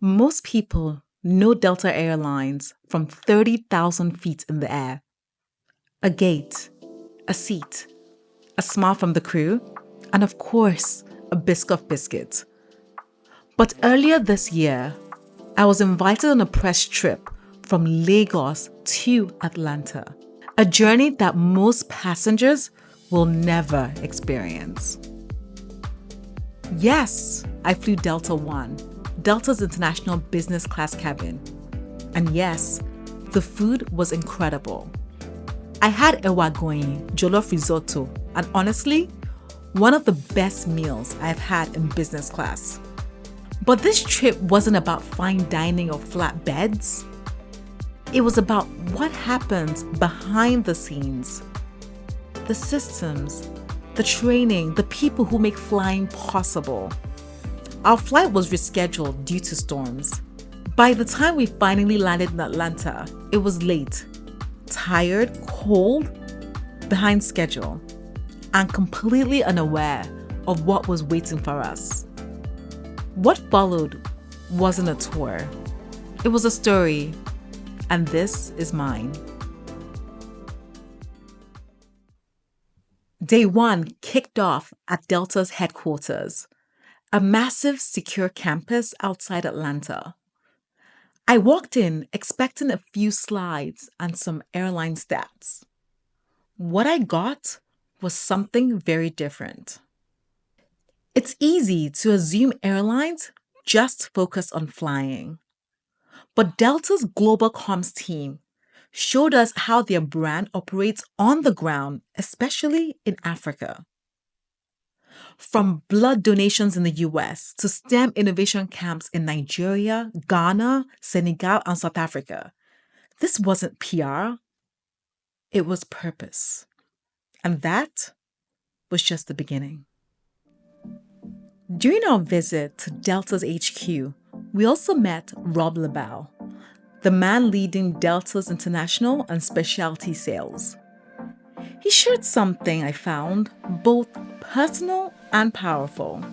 Most people know Delta Airlines from 30,000 feet in the air. A gate, a seat, a smile from the crew, and of course, a biscuit biscuit. But earlier this year, I was invited on a press trip from Lagos to Atlanta, a journey that most passengers will never experience. Yes, I flew Delta One, Delta's international business class cabin. And yes, the food was incredible. I had ewagoyin, jollof risotto, and honestly, one of the best meals I've had in business class. But this trip wasn't about fine dining or flat beds. It was about what happens behind the scenes. The systems, the training, the people who make flying possible. Our flight was rescheduled due to storms. By the time we finally landed in Atlanta, it was late, tired, cold, behind schedule, and completely unaware of what was waiting for us. What followed wasn't a tour. It was a story, and this is mine. Day one kicked off at Delta's headquarters, a massive, secure campus outside Atlanta. I walked in expecting a few slides and some airline stats. What I got was something very different. It's easy to assume airlines just focus on flying. But Delta's global comms team showed us how their brand operates on the ground, especially in Africa. From blood donations in the US to STEM innovation camps in Nigeria, Ghana, Senegal, and South Africa, this wasn't PR, it was purpose. And that was just the beginning. During our visit to Delta's HQ, we also met Rob Labau, the man leading Delta's international and specialty sales. He shared something I found both personal and powerful.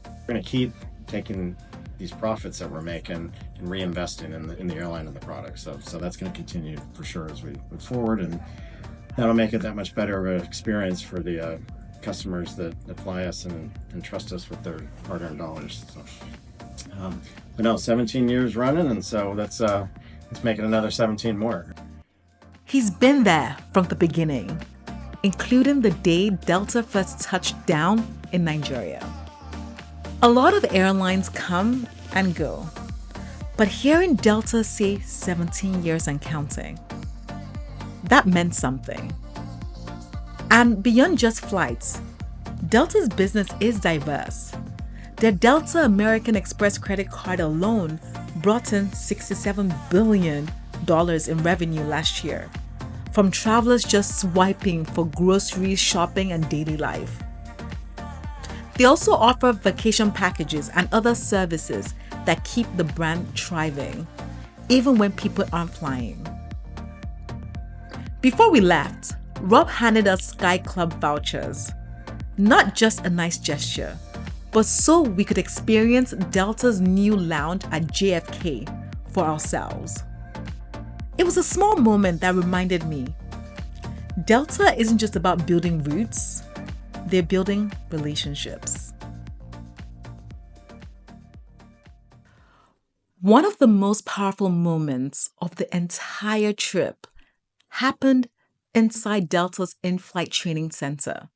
We're going to keep taking these profits that we're making and reinvesting in the airline and the product. So that's going to continue for sure as we move forward, and that'll make it that much better of an experience for the customers that fly us and trust us with their hard-earned dollars. But no, 17 years running, and so let's make it another 17 more. He's been there from the beginning, including the day Delta first touched down in Nigeria. A lot of airlines come and go, but hearing Delta say 17 years and counting, that meant something. And beyond just flights, Delta's business is diverse. Their Delta American Express credit card alone brought in $67 billion in revenue last year, from travelers just swiping for groceries, shopping, and daily life. They also offer vacation packages and other services that keep the brand thriving, even when people aren't flying. Before we left, Rob handed us Sky Club vouchers. Not just a nice gesture, but so we could experience Delta's new lounge at JFK for ourselves. It was a small moment that reminded me, Delta isn't just about building routes, they're building relationships. One of the most powerful moments of the entire trip happened inside Delta's Inflight Training Center.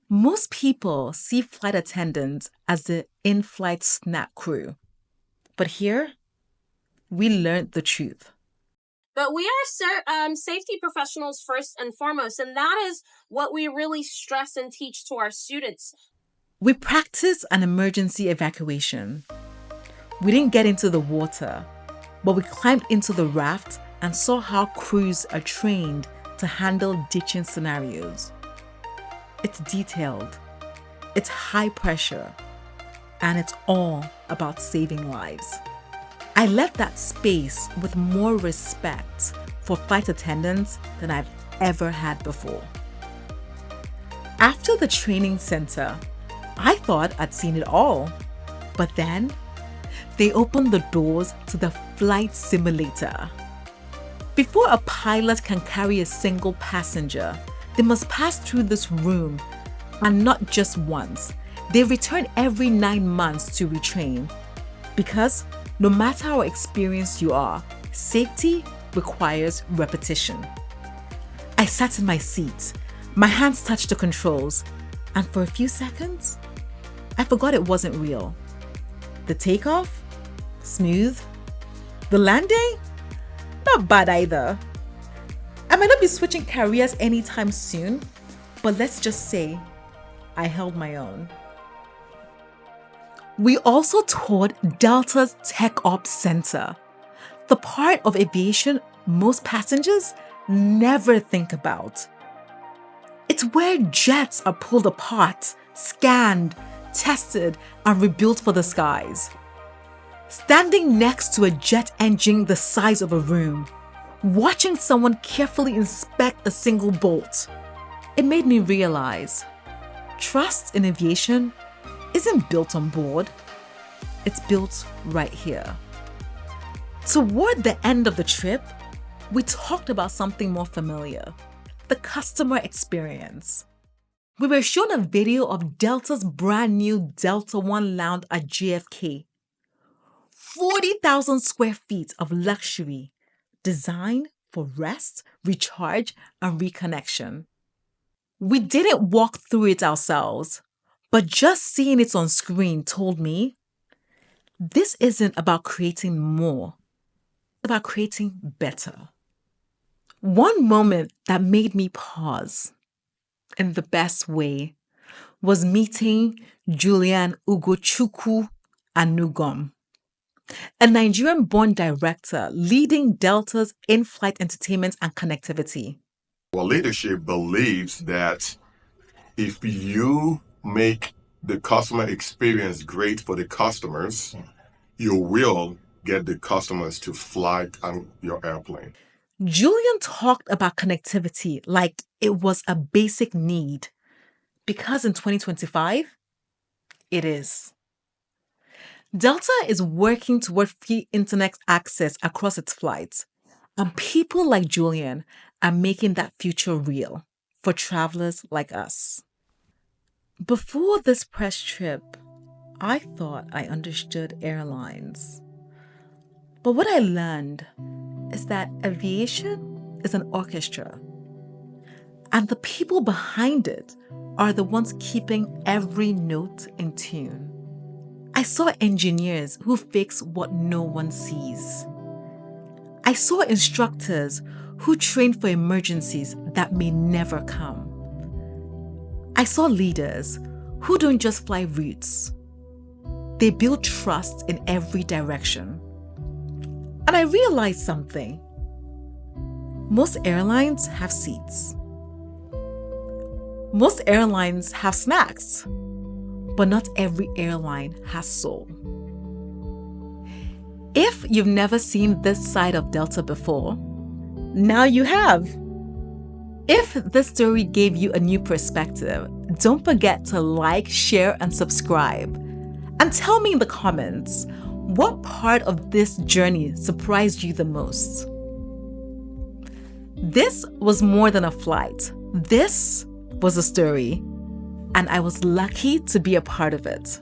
Most people see flight attendants as the in-flight snack crew. But here, we learned the truth. But we are safety professionals first and foremost, and that is what we really stress and teach to our students. We practiced an emergency evacuation. We didn't get into the water, but we climbed into the raft and saw how crews are trained to handle ditching scenarios. It's detailed, it's high pressure, and it's all about saving lives. I left that space with more respect for flight attendants than I've ever had before. After the training center, I thought I'd seen it all, but then they opened the doors to the flight simulator. Before a pilot can carry a single passenger, they must pass through this room, and not just once. They return every 9 months to retrain. Because no matter how experienced you are, safety requires repetition. I sat in my seat, my hands touched the controls, and for a few seconds, I forgot it wasn't real. The takeoff? Smooth. The landing? Not bad either. I might not be switching careers anytime soon, but let's just say I held my own. We also toured Delta's TechOp Center, the part of aviation most passengers never think about. It's where jets are pulled apart, scanned, tested, and rebuilt for the skies. Standing next to a jet engine the size of a room, watching someone carefully inspect a single bolt, it made me realize trust in aviation isn't built on board, it's built right here. Toward the end of the trip, we talked about something more familiar, the customer experience. We were shown a video of Delta's brand new Delta One lounge at JFK. 40,000 square feet of luxury, designed for rest, recharge, and reconnection. We didn't walk through it ourselves, but just seeing it on screen told me this isn't about creating more, it's about creating better. One moment that made me pause, in the best way, was meeting Julian Ugochukwu Anugom, a Nigerian-born director leading Delta's in-flight entertainment and connectivity. Our leadership believes that if you make the customer experience great for the customers, you will get the customers to fly on your airplane. Julian talked about connectivity like it was a basic need, because in 2025, it is. Delta is working toward free internet access across its flights, and people like Julian are making that future real for travelers like us. Before this press trip, I thought I understood airlines. But what I learned is that aviation is an orchestra, and the people behind it are the ones keeping every note in tune. I saw engineers who fix what no one sees. I saw instructors who train for emergencies that may never come. I saw leaders who don't just fly routes. They build trust in every direction. And I realized something. Most airlines have seats. Most airlines have snacks. But not every airline has soul. If you've never seen this side of Delta before, now you have. If this story gave you a new perspective, don't forget to like, share, and subscribe. And tell me in the comments, what part of this journey surprised you the most? This was more than a flight. This was a story. And I was lucky to be a part of it.